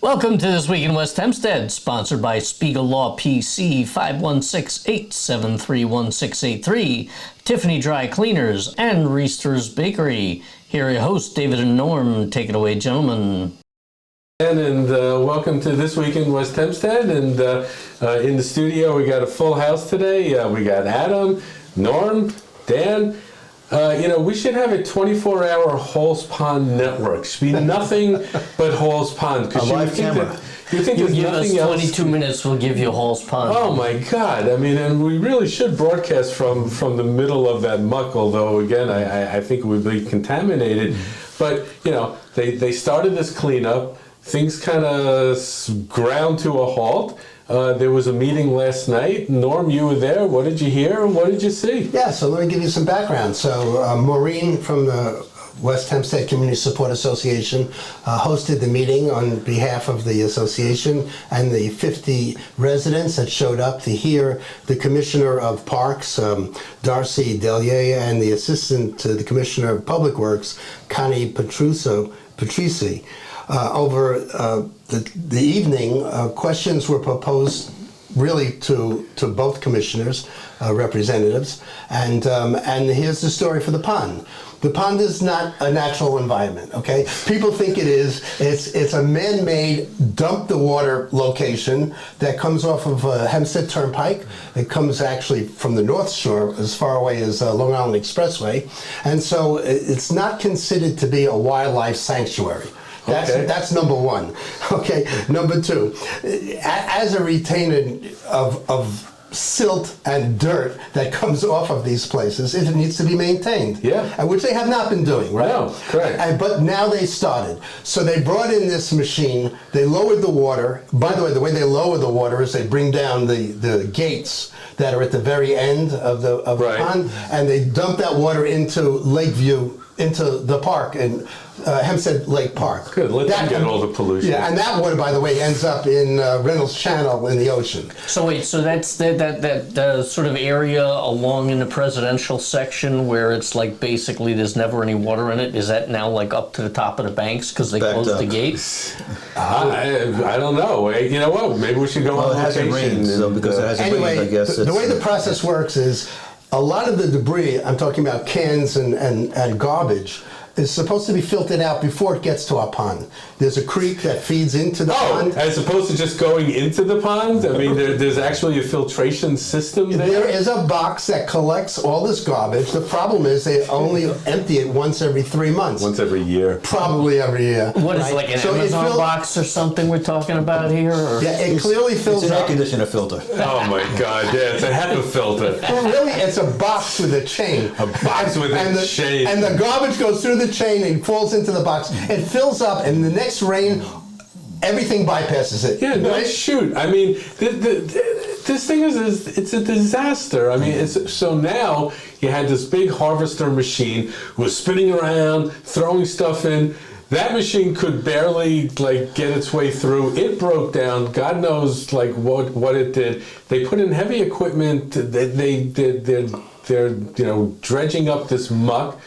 Welcome to This Week in West Hempstead, sponsored by Spiegel Law PC, 516-873-1683, Tiffany Dry Cleaners, and Reister's Bakery. Here are your hosts, David and Norm. Take it away, gentlemen. And welcome to This Week in West Hempstead. And in the studio, we got a full house today. We got Adam, Norm, Dan. We should have a 24-hour Halls Pond network. Should be nothing but Halls Pond. A live camera. You give us 22 minutes, we'll give you Halls Pond. Oh my God! I mean, and we really should broadcast from the middle of that muck. Although, again, I think it would be contaminated. But they started this cleanup. Things kind of ground to a halt. There was a meeting last night. Norm, you were there. What did you hear and what did you see? Yeah, so let me give you some background. So Maureen from the West Hempstead Community Support Association hosted the meeting on behalf of the association and the 50 residents that showed up to hear the Commissioner of Parks, Darcy Delier, and the Assistant to the Commissioner of Public Works, Connie Patrici. Over the evening, questions were proposed really to both commissioners, representatives, and here's the story for the pond. The pond is not a natural environment, okay? People think it is. It's a man-made dump the water location that comes off of Hempstead Turnpike. It comes actually from the North Shore as far away as Long Island Expressway. And so it's not considered to be a wildlife sanctuary. That's number one. Okay, number two, as a retainer of silt and dirt that comes off of these places, it needs to be maintained. Yeah. Which they have not been doing, right? No, correct. But now they started. So they brought in this machine, they lowered the water. By the way the way they lower is they bring down the gates that are at the very end of the pond, and they dump that water into Lakeview, into the park in Hempstead Lake Park. Good, let them get all the pollution. Yeah, and that water, by the way, ends up in Reynolds Channel in the ocean. So wait, so that's that sort of area along in the presidential section where it's like basically there's never any water in it. Is that now like up to the top of the banks because they closed the gates? I don't know. You know what? Maybe we should go on location. It hasn't rained, so because it hasn't rained, I guess. The way the process works is a lot of the debris, I'm talking about cans and garbage, is supposed to be filtered out before it gets to our pond. There's a creek that feeds into the pond. As opposed to just going into the pond? I mean, there's actually a filtration system there? There is a box that collects all this garbage. The problem is they only empty it once every 3 months. Once every year. Probably every year. What is it, like an Amazon box or something we're talking about here? Or? Yeah, it clearly fills It's an up. air conditioner filter. Oh my God, yeah, it's a HEPA filter. Well, really, it's a box with a chain. A box with a chain. And the garbage goes through the chain and falls into the box. It fills up, and the next rain, everything bypasses it. Yeah, no, shoot. I mean, this thing it's a disaster. I mean, so now you had this big harvester machine was spinning around, throwing stuff in. That machine could barely get its way through. It broke down. God knows what it did. They put in heavy equipment. They're dredging up this muck.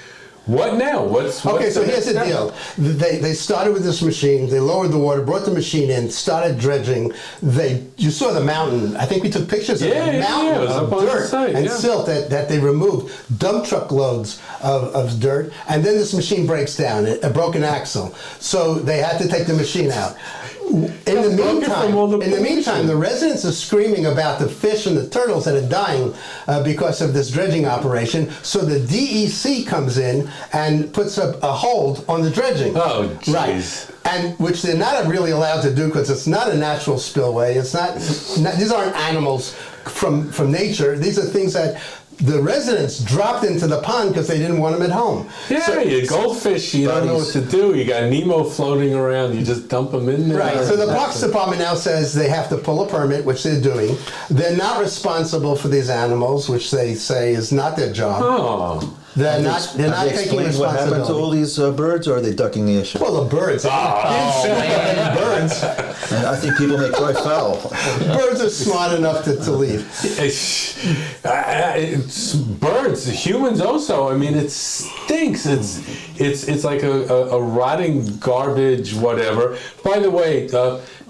What now? Okay, so here's the deal. They started with this machine. They lowered the water, brought the machine in, started dredging. You saw the mountain. I think we took pictures of the mountain of dirt and silt that they removed. Dump truck loads of dirt, and then this machine breaks down. A broken axle. So they had to take the machine out. In the meantime, the residents are screaming about the fish and the turtles that are dying because of this dredging operation. So the DEC comes in and puts a hold on the dredging. Oh, jeez. Right. And which they're not really allowed to do because it's not a natural spillway. It's not. These aren't animals from nature. These are things that the residents dropped into the pond because they didn't want them at home. Yeah, so, goldfish, you don't know what to do. You got Nemo floating around, you just dump them in there. Right, so the Parks Department now says they have to pull a permit, which they're doing. They're not responsible for these animals, which they say is not their job. Oh. They're not taking explained what happened to all responsibility. these birds, or are they ducking the issue? Well, the birds. Birds. And I think people may cry foul. Birds are smart enough to leave. It's birds, humans also. I mean, it stinks. It's like a rotting garbage, whatever. By the way,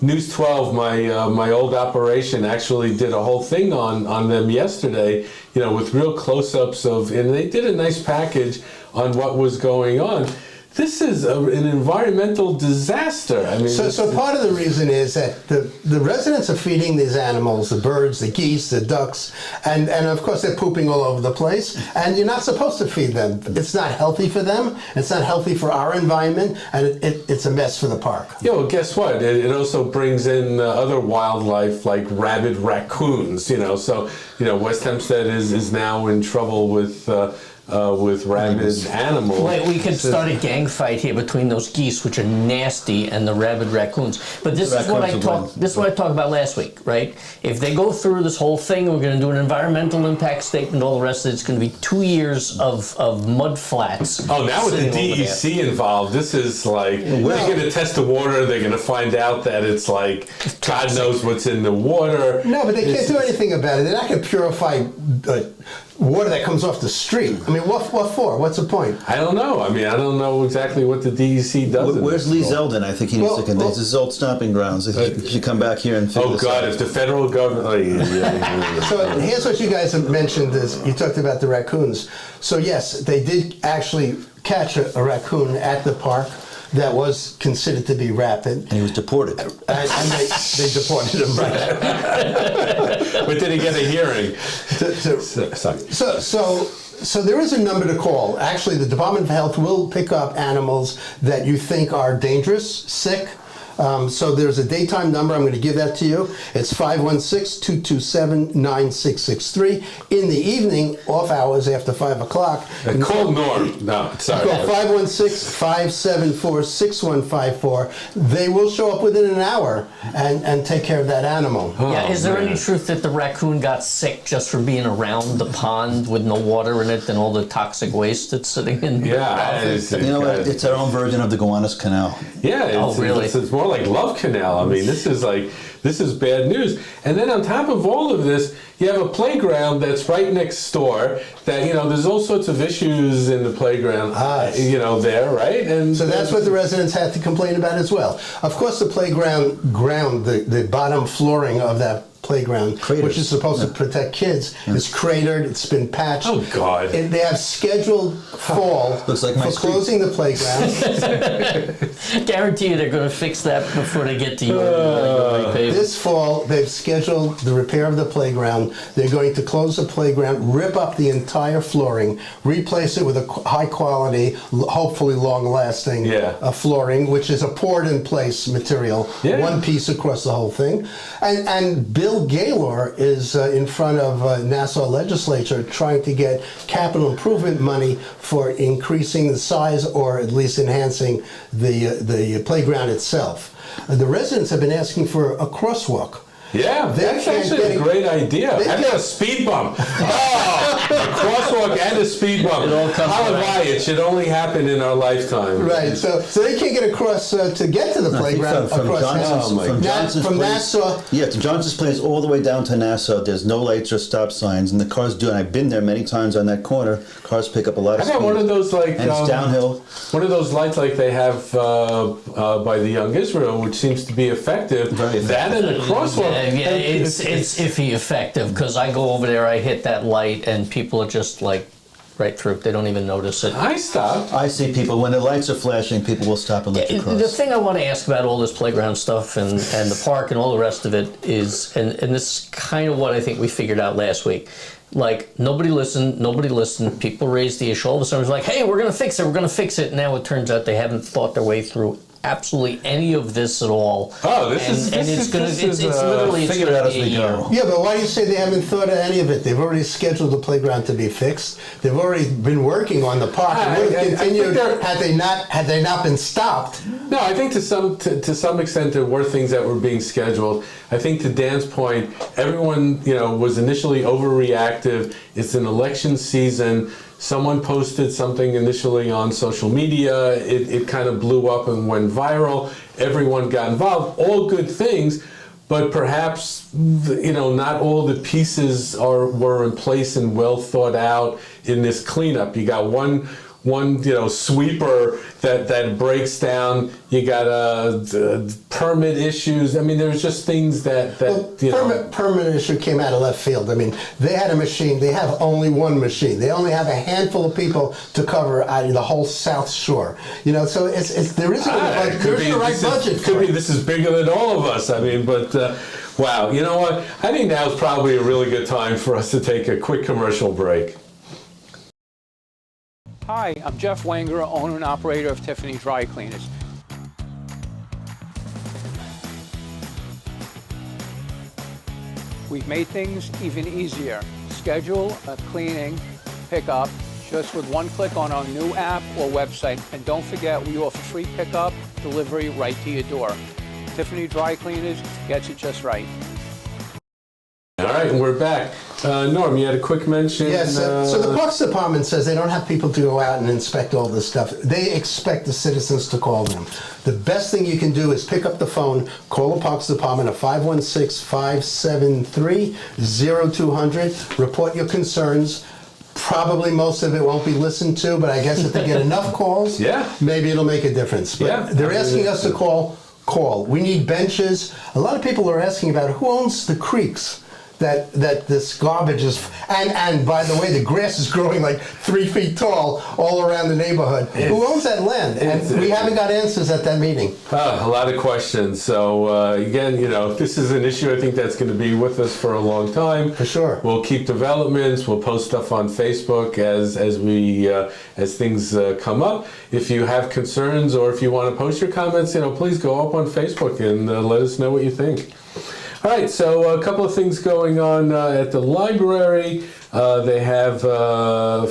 News 12, my old operation, actually did a whole thing on them yesterday. With real close-ups and they did a nice package on what was going on. This is an environmental disaster. I mean, So part of the reason is that the residents are feeding these animals, the birds, the geese, the ducks, and of course they're pooping all over the place, and you're not supposed to feed them. It's not healthy for them, it's not healthy for our environment, and it's a mess for the park. Yeah, well, guess what? It also brings in other wildlife like rabid raccoons, So, West Hempstead is now in trouble with rabid animals. Wait, we could start a gang fight here between those geese, which are nasty, and the rabid raccoons. But this is what I talked. This is what I talked about last week, right? If they go through this whole thing, we're going to do an environmental impact statement, all the rest of it. It's going to be 2 years of mud flats. Oh, now with the sitting over there. DEC involved, this is like they're going to test the water. They're going to find out that it's like God knows what's in the water. No, but they can't do anything about it. They're not going to purify water that comes off the street. I mean, what for? What's the point? I don't know. I mean, I don't know exactly what the DEC does. Where's Lee Zeldin? I think he needs to convince. This is his old stomping grounds. He should come back here and figure Oh this God! out. If the federal government, So here's what you guys have mentioned is you talked about the raccoons. So yes, they did actually catch a raccoon at the park that was considered to be rabid. And he was deported. And they deported him. Right. but did he get a hearing? Sorry. So there is a number to call. Actually, the Department of Health will pick up animals that you think are dangerous, sick. So there's a daytime number. I'm going to give that to you. It's 516-227-9663. In the evening, off hours after 5 o'clock. Call Norm. No, sorry. Call 516-574-6154. They will show up within an hour and take care of that animal. Yeah, is there man. any truth that the raccoon got sick just from being around the pond with no water in it and all the toxic waste that's sitting in there? Yeah, It's our own version of the Gowanus Canal. Yeah, Oh, really? It's more like Love Canal. I mean, this is bad news. And then on top of all of this, you have a playground that's right next door. That there's all sorts of issues in the playground. There, right? And So that's what the residents had to complain about as well. Of course, the playground the bottom flooring of that playground, Craters. which is supposed to protect kids, is cratered. It's been patched. Oh, God. And they have scheduled fall Looks like my for street. closing the playground. Guarantee you they're going to fix that before they get to you. This fall, they've scheduled the repair of the playground. They're going to close the playground, rip up the entire flooring, replace it with a high quality, hopefully long lasting flooring, which is a poured in place material, one piece across the whole thing. And Bill Gaylor is in front of Nassau legislature trying to get capital improvement money for increasing the size or at least enhancing the playground itself. The residents have been asking for a crosswalk. Yeah, that's actually a great idea. How about a speed bump? Oh, a crosswalk and a speed bump. Halavai, it should only happen in our lifetime. Right, so they can't get across to get to the playground From Nassau. Yeah, to Johnson's Place all the way down to Nassau. There's no lights or stop signs, and the cars do. And I've been there many times on that corner. Cars pick up a lot of I got speed. one of those and it's downhill. One of those lights like they have by the Young Israel, which seems to be effective. Very effective. That and the crosswalk. Yeah, it's iffy effective because I go over there, I hit that light, and people are just like right through. They don't even notice it. I stop. I see people, when the lights are flashing, people will stop and let you cross. The thing I want to ask about all this playground stuff and the park and all the rest of it is, and this is kind of what I think we figured out last week. Like, nobody listened, people raised the issue. All of a sudden it was like, hey, we're going to fix it. Now it turns out they haven't thought their way through absolutely any of this at all. Oh, this is literally figure it out as we go. Yeah, but why do you say they haven't thought of any of it? They've already scheduled the playground to be fixed. They've already been working on the park. It would have continued had they not been stopped. No, I think to some extent there were things that were being scheduled. I think to Dan's point, everyone was initially overreactive. It's an election season. someone posted something initially on social media, it kind of blew up and went viral, everyone got involved, all good things, but perhaps, not all the pieces were in place and well thought out in this cleanup. You got one sweeper that breaks down. You got permit issues. I mean, there's just things that permit issue came out of left field. I mean, they had a machine. They have only one machine. They only have a handful of people to cover the whole South Shore. So there isn't the right budget. Could be this is bigger than all of us. I mean, but wow, you know what? I think now is probably a really good time for us to take a quick commercial break. Hi, I'm Jeff Wenger, owner and operator of Tiffany Dry Cleaners. We've made things even easier. Schedule a cleaning pickup just with one click on our new app or website. And don't forget, we offer free pickup, delivery right to your door. Tiffany Dry Cleaners gets it just right. All right, and we're back. Norm, you had a quick mention. Yes, so the Parks Department says they don't have people to go out and inspect all this stuff. They expect the citizens to call them. The best thing you can do is pick up the phone, call the Parks Department at 516-573-0200, report your concerns. Probably most of it won't be listened to, but I guess if they get enough calls, maybe it'll make a difference. But they're asking us to call. We need benches. A lot of people are asking about who owns the creeks that this garbage is, and by the way, the grass is growing like 3 feet tall all around the neighborhood. Who owns that land? And we haven't got answers at that meeting. A lot of questions. So again, this is an issue I think that's going to be with us for a long time. For sure. We'll keep developments. We'll post stuff on Facebook as things come up. If you have concerns or if you want to post your comments, please go up on Facebook and let us know what you think. All right, so a couple of things going on at the library. They have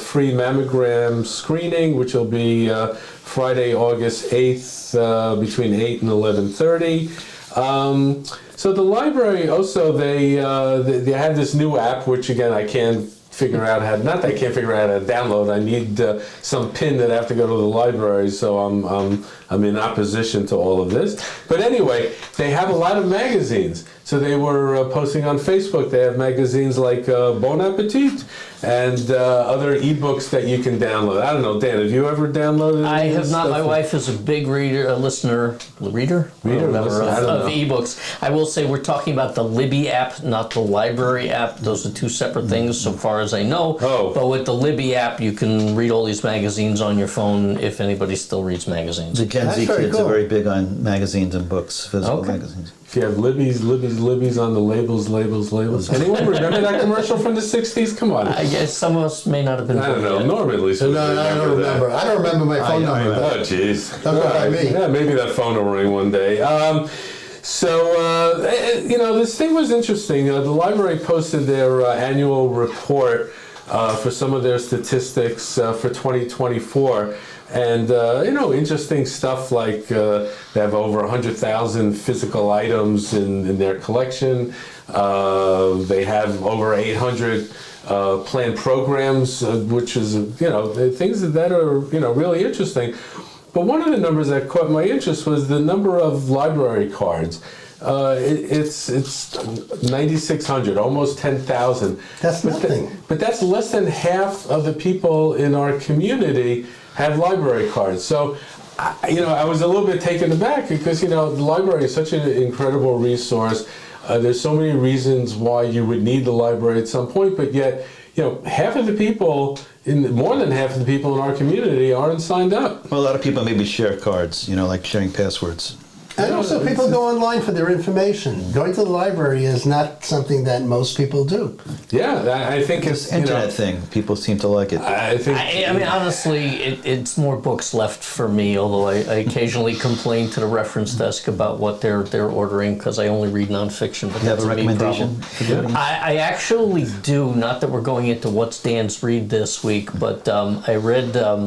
free mammogram screening, which will be Friday, August 8th, between 8 and 11:30. So the library also, they have this new app, which again, I can't figure out how to download. I need some pin that I have to go to the library, so I'm in opposition to all of this. But anyway, they have a lot of magazines. So they were posting on Facebook. They have magazines like Bon Appetit and other ebooks that you can download. I don't know, Dan, have you ever downloaded? I have not. My wife is a big reader, of ebooks. I will say we're talking about the Libby app, not the library app. Those are two separate things, so far as I know. Oh. But with the Libby app, you can read all these magazines on your phone if anybody still reads magazines. The Gen Z kids are very big on magazines and books, physical magazines. If you have Libby's on the labels. Anyone remember that commercial from the 60s? Come on. I guess some of us may not have been. I don't know. Norm at least. No, I don't remember. I don't remember my phone number. Oh, jeez. Don't go by me. Yeah, maybe that phone will ring one day. This thing was interesting. The library posted their annual report for some of their statistics for 2024. And, interesting stuff like they have over 100,000 physical items in their collection. They have over 800 planned programs, which is, things that are, really interesting. But one of the numbers that caught my interest was the number of library cards. It's 9,600, almost 10,000. That's nothing. But that's less than half of the people in our community have library cards. So, I was a little bit taken aback because, the library is such an incredible resource. There's so many reasons why you would need the library at some point, but yet, half of the people, more than half of the people in our community aren't signed up. Well, a lot of people maybe share cards, like sharing passwords. And also people go online for their information. Going to the library is not something that most people do. Yeah, I think it's an internet thing. People seem to like it. I mean, honestly, it's more books left for me, although I occasionally complain to the reference desk about what they're ordering because I only read nonfiction, but You have that's a a me recommendation problem. for doing it? I actually do, not that we're going into what's Dan's read this week, but I read a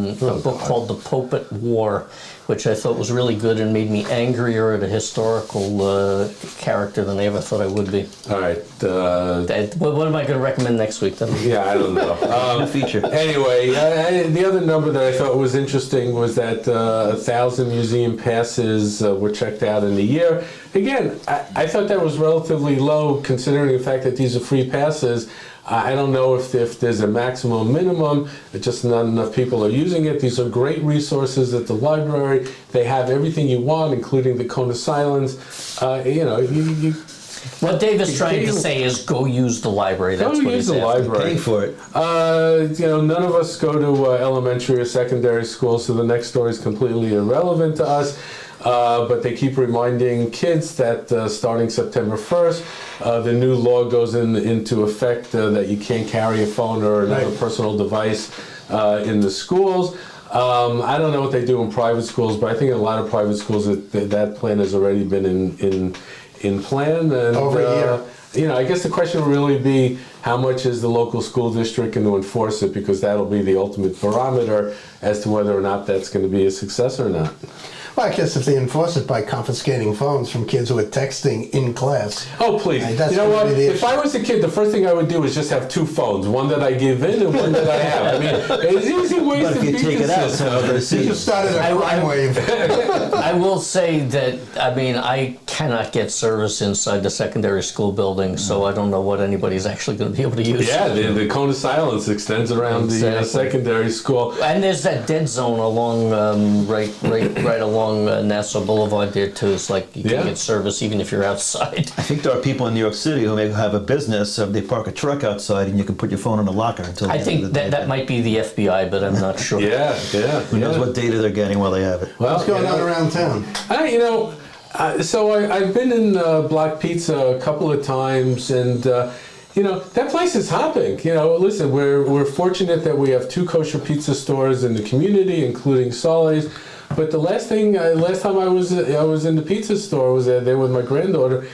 book called The Pope at War, which I thought was really good and made me angrier at a historical character than I ever thought I would be. All right. What am I going to recommend next week then? Yeah, I don't know. A feature. Anyway, the other number that I thought was interesting was that 1,000 museum passes were checked out in a year. Again, I thought that was relatively low considering the fact that these are free passes. I don't know if there's a maximum minimum, just not enough people are using it. These are great resources at the library. They have everything you want, including the Cone of Silence. What Dave is trying to say is go use the library. That's what he's the after. library. Pay for it. None of us go to elementary or secondary school, so the next story is completely irrelevant to us. But they keep reminding kids that starting September 1st, the new law goes into effect that you can't carry a phone or another personal device in the schools. I don't know what they do in private schools, but I think in a lot of private schools that plan has already been in plan. And, Over a year. I guess the question will really be how much is the local school district going to enforce it, because that'll be the ultimate barometer as to whether or not that's going to be a success or not. Well, I guess if they enforce it by confiscating phones from kids who are texting in class. Oh, please. That's You know gonna what? be the If I was a kid, the first thing I would do is just have two phones, one that I give in and one that I have. I mean, it's easy ways But to if you beat take the it out, system. someone's going to see You it. started a crime wave. I will say that, I cannot get service inside the secondary school building, so I don't know what anybody's actually going to be able to use. Yeah, the Cone of Silence extends around the Exactly. secondary school. And there's that dead zone along, right along Nassau Boulevard there too. It's like you can Yeah. get service even if you're outside. I think there are people in New York City who may have a business. They park a truck outside, and you can put your phone in a locker until. I the end think of the day. that might be the FBI, but I'm not sure. Yeah. Who knows what data they're getting while they have it? Well, What's going on around town? I've been in Black Pizza a couple of times, and that place is hopping. Listen, we're fortunate that we have 2 kosher pizza stores in the community, including Sully's. But the last time I was in the pizza store, was there with my granddaughter.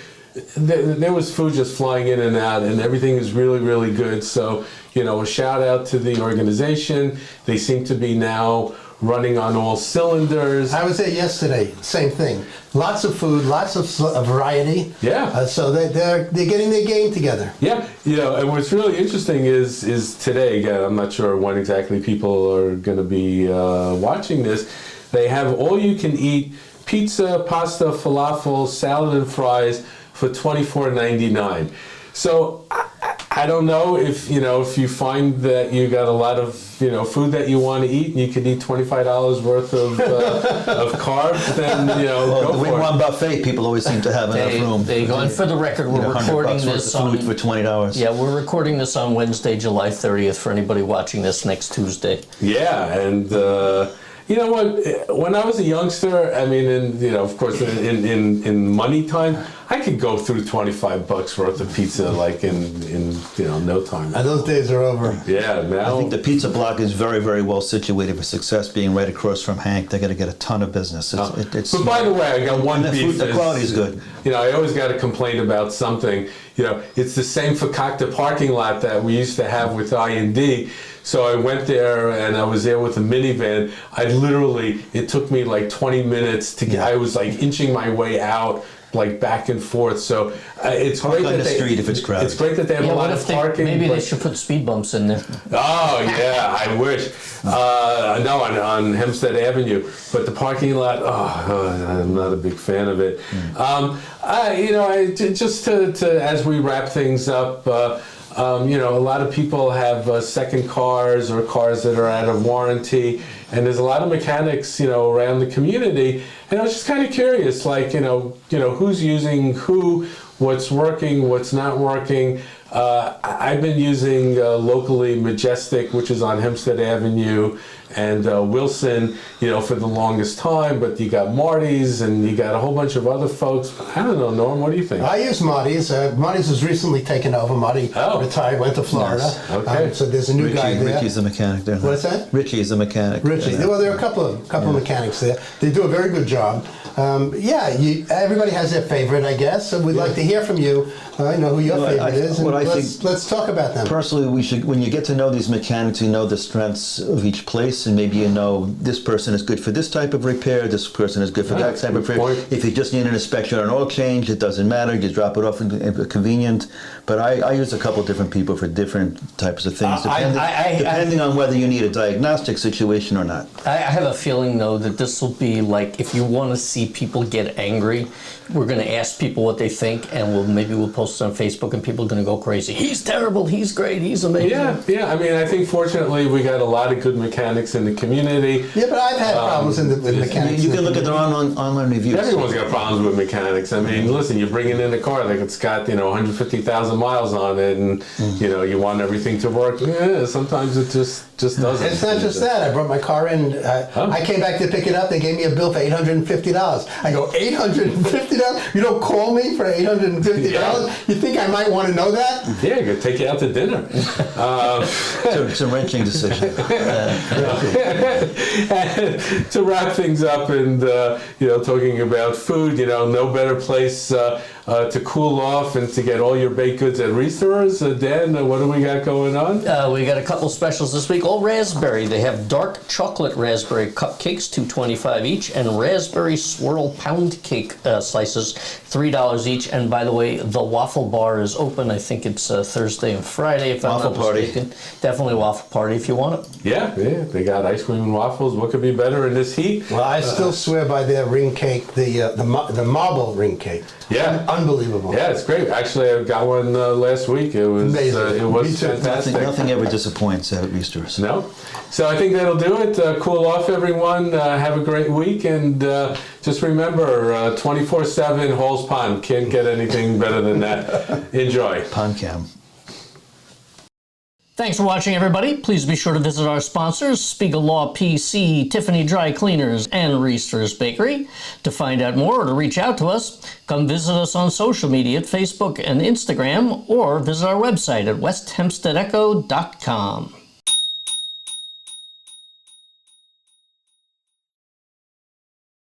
There was food just flying in and out, and everything is really, really good. So, a shout out to the organization. They seem to be now running on all cylinders. I was there yesterday. Same thing. Lots of food, lots of variety. Yeah. So they're getting their game together. Yeah, and what's really interesting is today, again, I'm not sure when exactly people are going to be watching this, they have all-you-can-eat pizza, pasta, falafel, salad, and fries for $24.99. So I don't know if you find that you got a lot of food that you want to eat, and you can eat $25 worth of carbs, then go The for Wing it. One buffet, people always seem to have enough room. There you go. And for the record, we're recording $100 worth this of on. food for $20. Yeah, we're recording this on Wednesday, July 30th. For anybody watching this next Tuesday. Yeah, and you know what? When I was a youngster, I mean, of course, in money time, I could go through $25 worth of pizza like in no time. And those days are over. Yeah, now I think the pizza block is very, very well situated for success. Being right across from Hank, they're going to get a ton of business. It's But by the way, I got one and the beef. food, the quality is good. I always got to complain about something. It's the same Fakakta parking lot that we used to have with I&D. So I went there and I was there with a minivan. It took me like 20 minutes to get, I was like inching my way out, like back and forth. So it's Park great on that the street if it's crowded. It's great that they have a Yeah, lot what of if they, parking. maybe they but- should put speed bumps in there. Oh yeah, I wish. No, on Hempstead Avenue, but the parking lot. I'm not a big fan of it. Just to as we wrap things up. A lot of people have second cars or cars that are out of warranty, and there's a lot of mechanics, around the community. And I was just kind of curious, like, who's using who, what's working, what's not working. I've been using locally Majestic, which is on Hempstead Avenue, and Wilson, for the longest time. But you got Marty's, and you got a whole bunch of other folks. I don't know, Norm, what do you think? I use Marty's. Marty's was recently taken over. Marty retired, went to Florida. Nice. Okay. So there's a new guy there. Richie's the mechanic there. What's that? Richie is the mechanic. Richie. Well, there are a couple of mechanics there. They do a very good job. Everybody has their favorite, I guess. So we'd like to hear from you. I know who your favorite is. What I let's, think let's talk about them. personally, we should. When you get to know these mechanics, you know the strengths of each place, and maybe you know this person is good for this type of repair. This person is good for that type of repair. Point. If you just need an inspection or an oil change, it doesn't matter. You drop it off in convenient. But I use a couple different people for different types of things, depending on whether you need a diagnostic situation or not. I have a feeling, though, that this will be like, if you want to see people get angry, we're going to ask people what they think, and maybe we'll post it on Facebook, and people are going to go crazy. He's terrible, he's great, he's amazing. Yeah. I mean, I think fortunately we got a lot of good mechanics in the community. Yeah, but I've had problems with mechanics. You can look at their online reviews. Everyone's got problems with mechanics. I mean, listen, you're bringing in a car like it's got 150,000 miles on it, and you want everything to work. Yeah, sometimes it just doesn't. It's not just that. I brought my car in. I came back to pick it up. They gave me a bill for $850. I go, $850? You don't call me for $850? Yeah. You think I might want to know that? Yeah, I'm gonna take you out to dinner. It's a wrenching decision. To wrap things up, and talking about food, no better place to cool off and to get all your baked goods at Reester's. Dan, what do we got going on? We got a couple specials this week. All raspberry. They have dark chocolate raspberry cupcakes, $2.25 each, and raspberry swirl pound cake slices, $3 each. And by the way, the waffle bar is open. I think it's Thursday and Friday, if I'm not mistaken. Definitely waffle party if you want it. Yeah, they got ice cream and waffles. What could be better in this heat? Well, I still swear by their ring cake, the marble ring cake. Yeah. Unbelievable. Yeah, it's great. Actually, I got one last week. It was amazing. It was fantastic. Nothing ever disappoints at Reester's. No. So I think that'll do it. Cool off, everyone. Have a great week. And just remember, 24/7 Halls Pond. Can't get anything better than that. Enjoy. Pond Cam. Thanks for watching, everybody. Please be sure to visit our sponsors, Spiegel Law PC, Tiffany Dry Cleaners, and Reester's Bakery. To find out more or to reach out to us, come visit us on social media at Facebook and Instagram, or visit our website at westhempsteadecho.com.